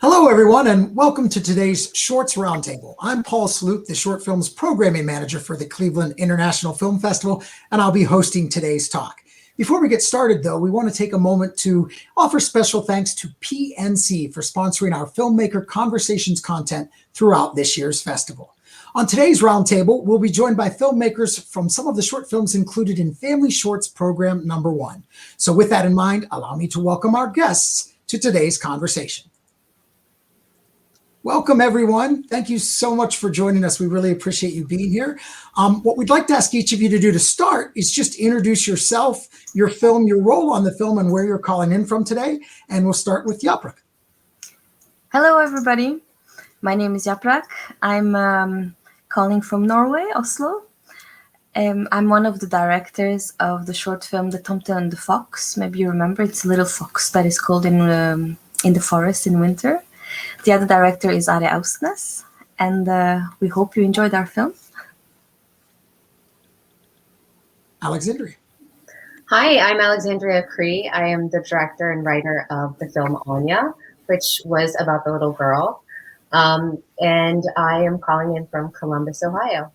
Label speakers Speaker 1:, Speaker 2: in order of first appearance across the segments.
Speaker 1: Hello, everyone, and welcome to today's Shorts Roundtable. I'm Paul Sloop, the Short Films Programming Manager for the Cleveland International Film Festival, and I'll be hosting today's talk. Before we get started, though, we want to take a moment to offer special thanks to PNC for sponsoring our Filmmaker Conversations content throughout this year's festival. On today's roundtable, we'll be joined by filmmakers from some of the short films included in Family Shorts Program Number 1. So with that in mind, allow me to welcome our guests to today's conversation. Welcome, everyone. Thank you so much for joining us. We really appreciate you being here. What we'd like to ask each of you to do to start is just introduce yourself, your film, your role on the film, and where you're calling in from today. And we'll start with Yaprak.
Speaker 2: Hello, everybody. My name is Yaprak. I'm calling from Norway, Oslo. I'm one of the directors of the short film The Tomten and the Fox. Maybe you remember, it's a little fox that is called in the forest in winter. The other director is Áine, and we hope you enjoyed our film.
Speaker 1: Alexandria.
Speaker 3: Hi, I'm Alexandria Crie. I am the director and writer of the film Áine, which was about the little girl. And I am calling in from Columbus, Ohio.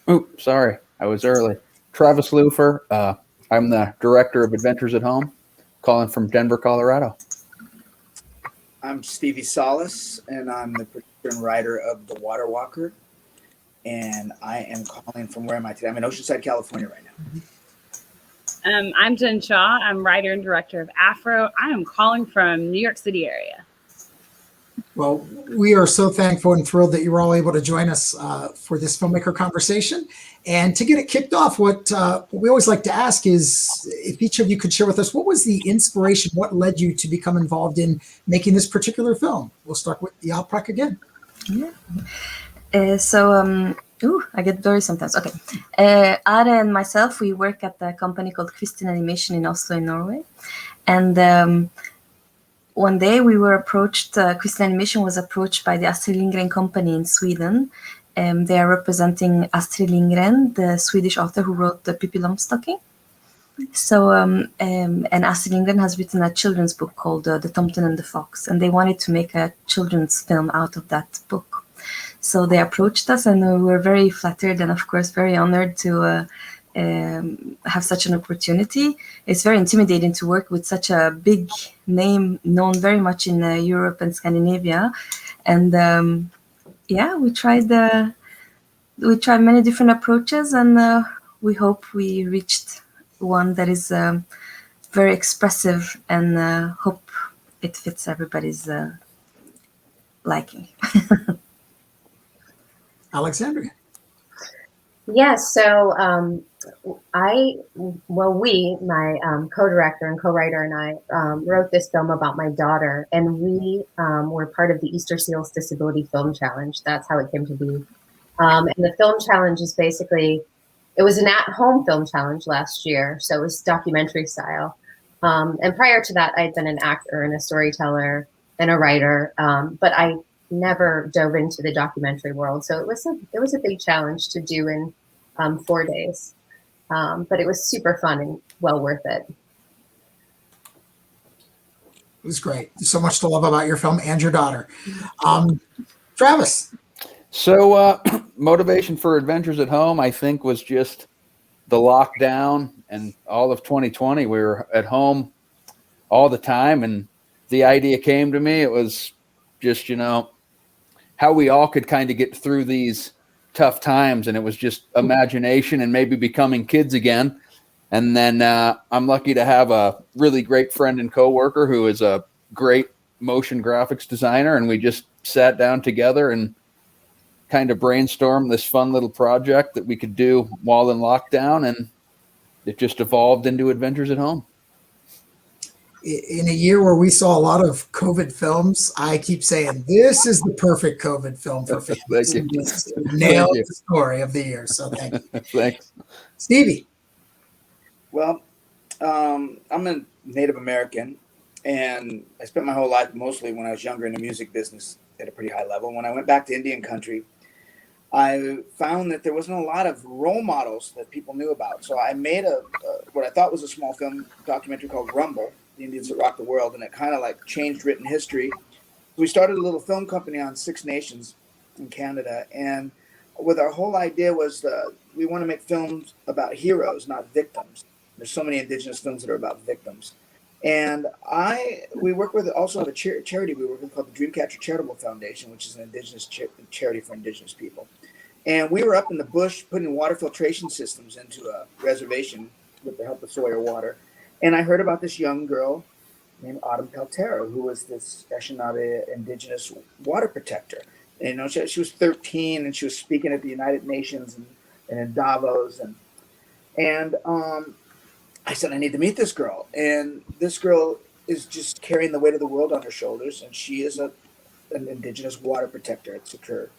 Speaker 4: Oops, sorry, I was early. Travis Lupher. I'm the director of Adventures at Home, calling from Denver, Colorado.
Speaker 5: I'm Stevie Salas, and I'm the producer and writer of The Water Walker. And I am calling from, where am I today? I'm in Oceanside, California right now.
Speaker 6: I'm Jenn. I'm writer and director of Afro. I am calling from New York City area.
Speaker 1: Well, we are so thankful and thrilled that you were all able to join us for this filmmaker conversation. And to get it kicked off, what we always like to ask is if each of you could share with us, what was the inspiration? What led you to become involved in making this particular film? We'll start with Yaprak again.
Speaker 2: Yeah. I get blurry sometimes. Okay. Áine and myself, we work at a company called Kristin Animation in Oslo, in Norway. And one day we were approached, Kristin Animation was approached by the Astrid Lindgren company in Sweden. They are representing Astrid Lindgren, the Swedish author who wrote the Pippi Longstocking. So, and Astrid Lindgren has written a children's book called The Tomten and the Fox, and they wanted to make a children's film out of that book. So they approached us, and we were very flattered and, of course, very honored to have such an opportunity. It's very intimidating to work with such a big name, known very much in Europe and Scandinavia. And we tried many different approaches, and we hope we reached one that is very expressive, and hope it fits everybody's liking.
Speaker 1: Alexandria.
Speaker 3: Yes, so my co-director and co-writer and I wrote this film about my daughter, and we were part of the Easter Seals Disability Film Challenge. That's how it came to be. And the film challenge is basically, it was an at-home film challenge last year, so it was documentary style. And prior to that, I'd been an actor and a storyteller and a writer, but I never dove into the documentary world. So it was a big challenge to do in 4 days. But it was super fun and well worth it.
Speaker 1: It was great. So much to love about your film and your daughter. Travis.
Speaker 4: So motivation for Adventures at Home, I think, was just the lockdown and all of 2020. We were at home all the time, and the idea came to me. It was just, how we all could kind of get through these tough times, and it was just imagination and maybe becoming kids again. And then I'm lucky to have a really great friend and coworker who is a great motion graphics designer, and we just sat down together and kind of brainstormed this fun little project that we could do while in lockdown, and it just evolved into Adventures at Home.
Speaker 1: In a year where we saw a lot of COVID films, I keep saying this is the perfect COVID film for families.
Speaker 4: Thank you.
Speaker 1: Nailed the story of the year. So thank you.
Speaker 4: Thanks.
Speaker 1: Stevie.
Speaker 5: Well, I'm a Native American, and I spent my whole life, mostly when I was younger, in the music business at a pretty high level. When I went back to Indian country, I found that there wasn't a lot of role models that people knew about. So I made what I thought was a small film documentary called Rumble, The Indians That Rock the World, and it kind of like changed written history. We started a little film company on Six Nations in Canada, and with our whole idea was we want to make films about heroes, not victims. There's so many Indigenous films that are about victims. And we work with, also have a charity we work with called the Dreamcatcher Charitable Foundation, which is an Indigenous charity for Indigenous people. And we were up in the bush putting water filtration systems into a reservation with the help of Sawyer Water. And I heard about this young girl named Autumn Peltera, who was this Anishinaabe Indigenous water protector. And, you know, she was 13 and she was speaking at the United Nations and in Davos. And I said, I need to meet this girl. And this girl is just carrying the weight of the world on her shoulders. And she is an Indigenous water protector. It's her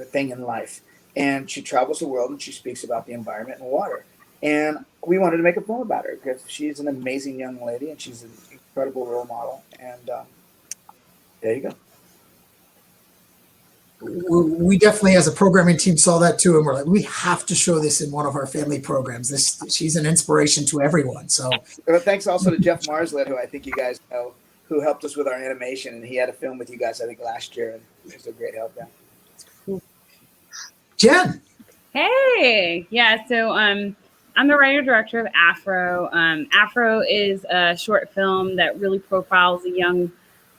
Speaker 5: thing in life. And she travels the world and she speaks about the environment and water. And we wanted to make a film about her because she's an amazing young lady and she's an incredible role model. And there you go.
Speaker 1: We definitely, as a programming team, saw that too, and we're like, we have to show this in one of our family programs. She's an inspiration to everyone. So,
Speaker 5: thanks also to Jeff Marslet, who I think you guys know, who helped us with our animation, and he had a film with you guys, I think, last year, and it was a great help. Yeah.
Speaker 1: Jenn.
Speaker 6: Hey, yeah. So I'm the writer-director of Afro. Afro is a short film that really profiles a young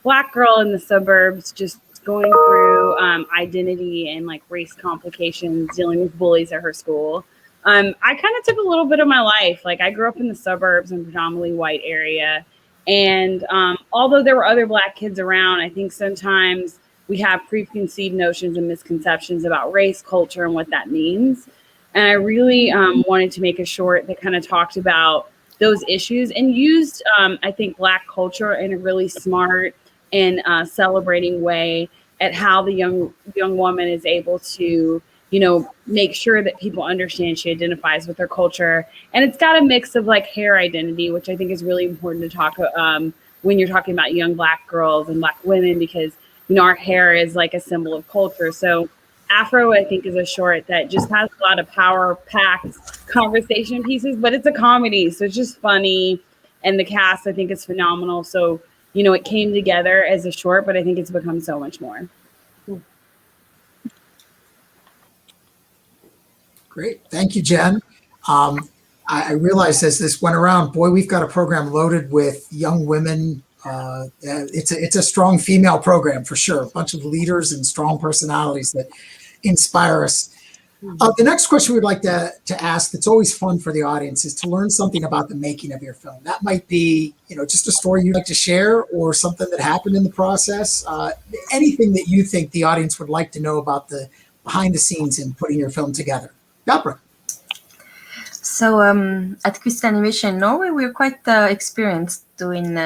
Speaker 6: Black girl in the suburbs, just going through identity and like race complications, dealing with bullies at her school. I kind of took a little bit of my life. Like I grew up in the suburbs in a predominantly white area. And although there were other Black kids around, I think sometimes we have preconceived notions and misconceptions about race, culture, and what that means. And I really wanted to make a short that kind of talked about those issues and used, I think, Black culture in a really smart and celebrating way at how the young woman is able to, you know, make sure that people understand she identifies with her culture. And it's got a mix of like hair identity, which I think is really important to talk when you're talking about young Black girls and Black women, because, you know, our hair is like a symbol of culture. So Afro, I think, is a short that just has a lot of power-packed conversation pieces, but it's a comedy, so it's just funny. And the cast, I think, is phenomenal. So, you know, it came together as a short, but I think it's become so much more.
Speaker 1: Great. Thank you, Jenn. I realized as this went around, boy, we've got a program loaded with young women. It's a strong female program for sure. A bunch of leaders and strong personalities that inspire us. The next question we'd like to ask, that's always fun for the audience, is to learn something about the making of your film. That might be, you know, just a story you'd like to share or something that happened in the process. Anything that you think the audience would like to know about the behind the scenes in putting your film together. Yaprak.
Speaker 2: So at Christian Animation in Norway, we're quite experienced doing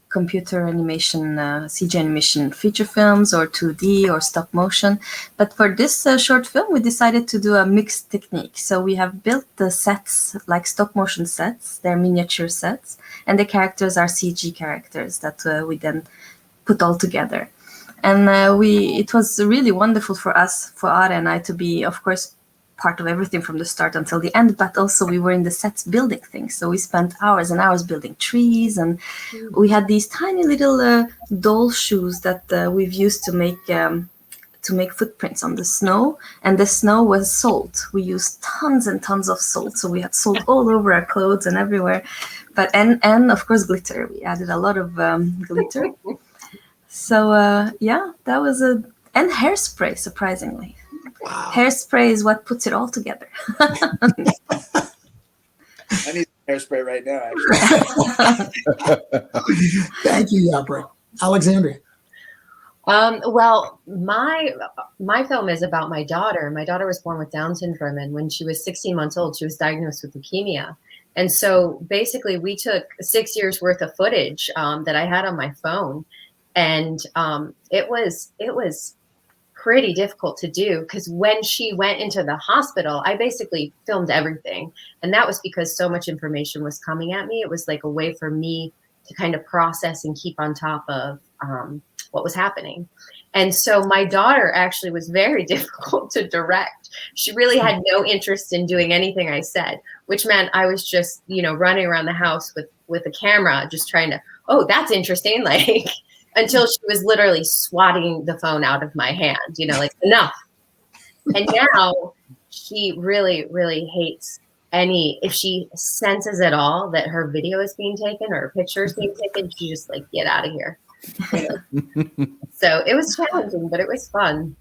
Speaker 2: computer animation, CG animation feature films or 2D or stop motion. But for this short film, we decided to do a mixed technique. So we have built the sets like stop motion sets, they're miniature sets, and the characters are CG characters that we then put all together. And it was really wonderful for us, for Áine and I, to be, of course, part of everything from the start until the end, but also we were in the sets building things. So we spent hours and hours building trees, and we had these tiny little doll shoes that we've used to make footprints on the snow, and the snow was salt. We used tons and tons of salt, so we had salt all over our clothes and everywhere. But and of course glitter. We added a lot of glitter. So yeah, that was and hairspray, surprisingly.
Speaker 1: Wow.
Speaker 2: Hairspray is what puts it all together.
Speaker 5: I need hairspray right now, actually.
Speaker 1: Thank you, Yaprak. Alexandria.
Speaker 3: Well, my film is about my daughter. My daughter was born with Down syndrome, and when she was 16 months old, she was diagnosed with leukemia. And so basically we took 6 years worth of footage that I had on my phone. And it was pretty difficult to do, because when she went into the hospital, I basically filmed everything. And that was because so much information was coming at me. It was like a way for me to kind of process and keep on top of what was happening. And so my daughter actually was very difficult to direct. She really had no interest in doing anything I said, which meant I was just, running around the house with a camera, just trying to, oh, that's interesting. Like, until she was literally swatting the phone out of my hand, like, enough. And now she really, really hates if she senses at all that her video is being taken or her picture is being taken, she just like, get out of here. So it was challenging, but it was fun.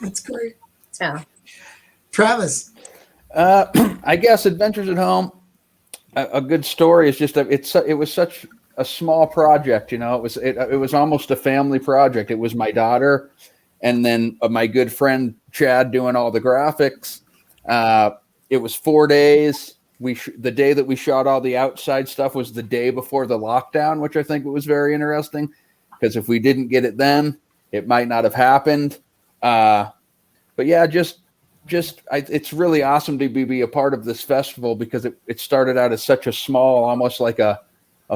Speaker 1: That's great.
Speaker 3: Yeah.
Speaker 1: Travis.
Speaker 4: I guess Adventures at Home, a good story is just it was such a small project, it was almost a family project. It was my daughter and then my good friend Chad doing all the graphics. It was 4 days. The day that we shot all the outside stuff was the day before the lockdown, which I think was very interesting because if we didn't get it then, it might not have happened. But yeah, it's really awesome to be a part of this festival because it started out as such a small, almost like a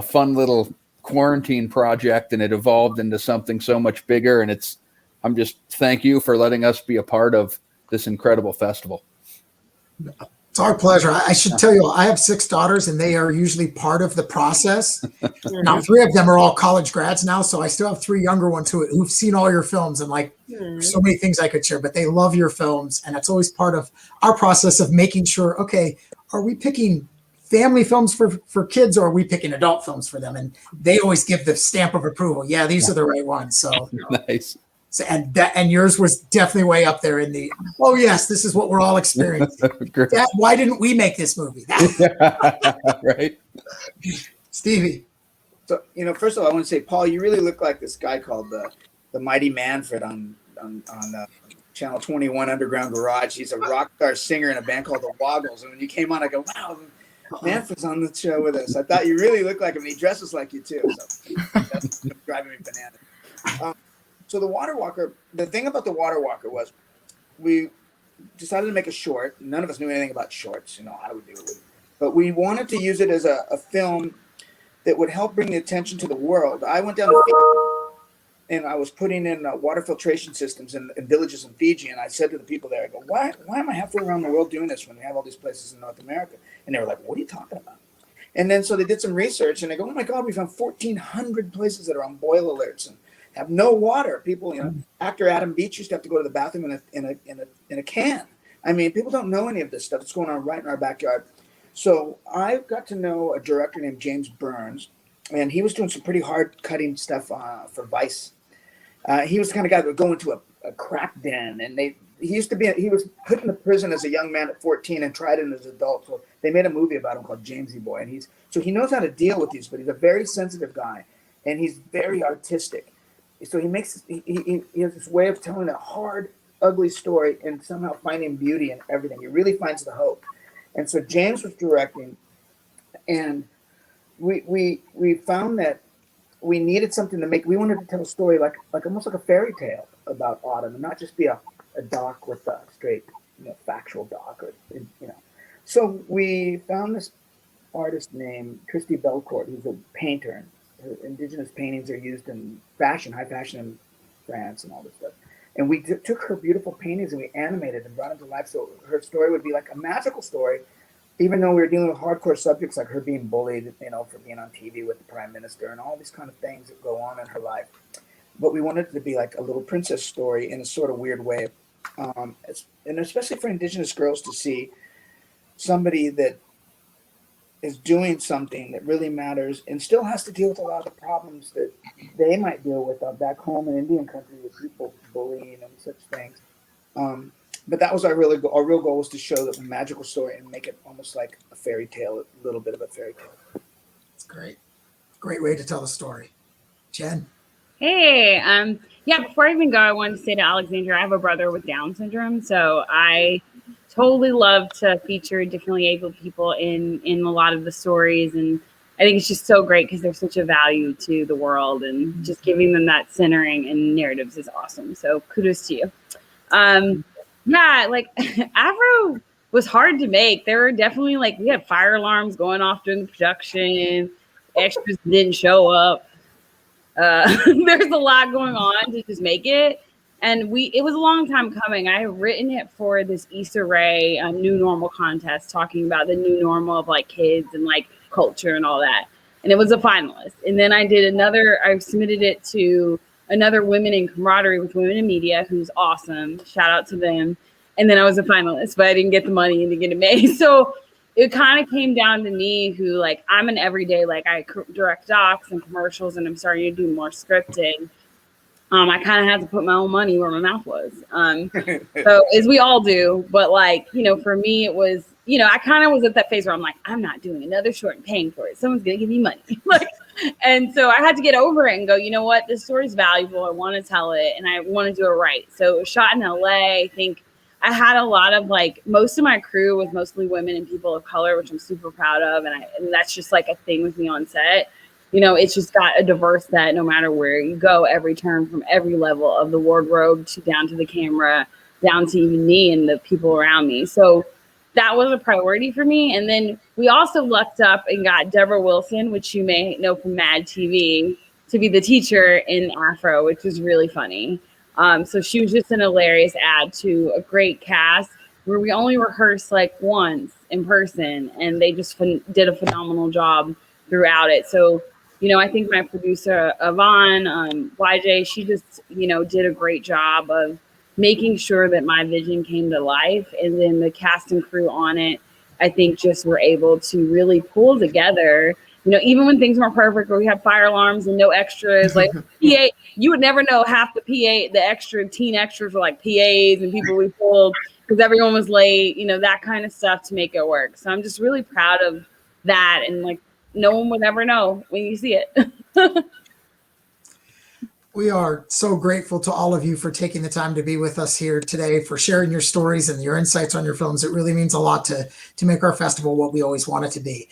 Speaker 4: fun little quarantine project, and it evolved into something so much bigger. And thank you for letting us be a part of this incredible festival.
Speaker 1: It's our pleasure. I should tell you, I have 6 daughters, and they are usually part of the process. Now, 3 of them are all college grads now, so I still have 3 younger ones who've seen all your films, and so many things I could share, but they love your films, and it's always part of our process of making sure, okay, are we picking family films for kids, or are we picking adult films for them? And they always give the stamp of approval. Yeah, these are the right ones. So
Speaker 4: nice.
Speaker 1: So, and yours was definitely way up there in the, oh yes, this is what we're all experiencing. Why didn't we make this movie?
Speaker 4: Right.
Speaker 1: Stevie.
Speaker 5: So, first of all, I want to say, Paul, you really look like this guy called the Mighty Manfred on Channel 21 Underground Garage. He's a rock star singer in a band called the Woggles. And when you came on, I go, wow, Manfred's on the show with us. I thought you really looked like him, and he dresses like you too. So that's driving me bananas. So the Water Walker, the thing about the Water Walker was we decided to make a short. None of us knew anything about shorts, how would do it. But we wanted to use it as a film that would help bring the attention to the world. I went down to Fiji, and I was putting in water filtration systems in villages in Fiji. And I said to the people there, I go, why am I halfway around the world doing this when we have all these places in North America? And they were like, what are you talking about? And then so they did some research, and they go, oh my God, we found 1,400 places that are on boil alerts and have no water. People, actor Adam Beach used to have to go to the bathroom in a can. I mean, people don't know any of this stuff that's going on right in our backyard. So I got to know a director named James Burns, and he was doing some pretty hard cutting stuff for Vice. He was the kind of guy that would go into a crack den, and he was put in the prison as a young man at 14 and tried it as an adult. So they made a movie about him called Jamesy Boy, and so he knows how to deal with these, but he's a very sensitive guy, and he's very artistic. So he has this way of telling a hard, ugly story and somehow finding beauty in everything. He really finds the hope. And so James was directing, and we found that we needed something to make. We wanted to tell a story like almost like a fairy tale about autumn, and not just be a doc with a straight, factual doc, So we found this artist named Christy Belcourt, who's a painter. Her indigenous paintings are used in high fashion in France and all this stuff. And we took her beautiful paintings and we animated and brought them to life. So her story would be like a magical story, even though we were dealing with hardcore subjects like her being bullied, for being on TV with the prime minister and all these kind of things that go on in her life. But we wanted it to be like a little princess story in a sort of weird way. And especially for indigenous girls to see somebody that is doing something that really matters and still has to deal with a lot of the problems that they might deal with back home in Indian country with people bullying and such things. But that was our real goal was to show the magical story and make it almost like a fairy tale, a little bit of a fairy tale.
Speaker 1: It's great. Great way to tell the story. Jenn.
Speaker 6: Hey, before I even go, I wanted to say to Alexandria, I have a brother with Down syndrome, so I totally love to feature differently able people in a lot of the stories, and I think it's just so great because they're such a value to the world, and just giving them that centering and narratives is awesome. So kudos to you. Afro was hard to make. There were definitely we had fire alarms going off during the production. Extras didn't show up. There's a lot going on to just make it. And it was a long time coming. I had written it for this Issa Rae new normal contest, talking about the new normal of like kids and like culture and all that. And it was a finalist. And then I submitted it to another Women in Camaraderie with Women in Media, who's awesome. Shout out to them. And then I was a finalist, but I didn't get the money and didn't get it made. So it kind of came down to me, who like, I'm an everyday, like I direct docs and commercials, and I'm starting to do more scripting. I kind of had to put my own money where my mouth was. So as we all do, but like, you know, for me, it was, you know, I kind of was at that phase where I'm like, I'm not doing another short and paying for it. Someone's going to give me money. Like, and so I had to get over it and go, you know what, this story's valuable. I want to tell it and I want to do it right. So it was shot in LA. I think I had a lot of like, most of my crew was mostly women and people of color, which I'm super proud of. And that's just like a thing with me on set. You know, it's just got a diverse set no matter where you go, every turn, from every level of the wardrobe to down to the camera, down to even me and the people around me. So that was a priority for me. And then we also lucked up and got Deborah Wilson, which you may know from Mad TV, to be the teacher in Afro, which was really funny. So she was just an hilarious add to a great cast where we only rehearsed like once in person, and they just did a phenomenal job throughout it. So, you know, I think my producer, Yvonne, YJ, she just, you know, did a great job of making sure that my vision came to life. And then the cast and crew on it, I think just were able to really pull together, you know, even when things weren't perfect, or we have fire alarms and no extras, like PA, you would never know half the PA, the teen extras were like PAs and people we pulled because everyone was late, you know, that kind of stuff to make it work. So I'm just really proud of that. And like, no one would ever know when you see it.
Speaker 1: We are so grateful to all of you for taking the time to be with us here today, for sharing your stories and your insights on your films. It really means a lot to make our festival what we always want it to be.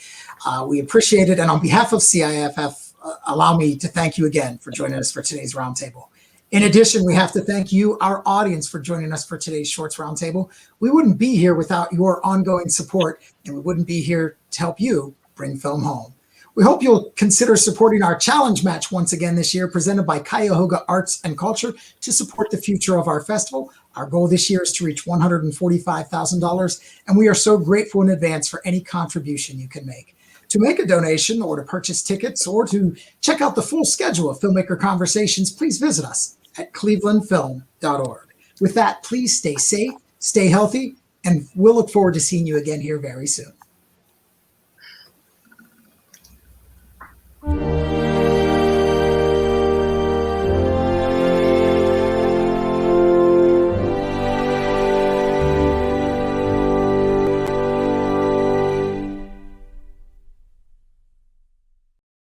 Speaker 1: We appreciate it. And on behalf of CIFF, allow me to thank you again for joining us for today's Roundtable. In addition, we have to thank you, our audience, for joining us for today's Shorts Roundtable. We wouldn't be here without your ongoing support, and we wouldn't be here to help you bring film home. We hope you'll consider supporting our challenge match once again this year, presented by Cuyahoga Arts and Culture, to support the future of our festival. Our goal this year is to reach $145,000, and we are so grateful in advance for any contribution you can make. To make a donation, or to purchase tickets, or to check out the full schedule of Filmmaker Conversations, please visit us at clevelandfilm.org. With that, please stay safe, stay healthy, and we'll look forward to seeing you again here very soon.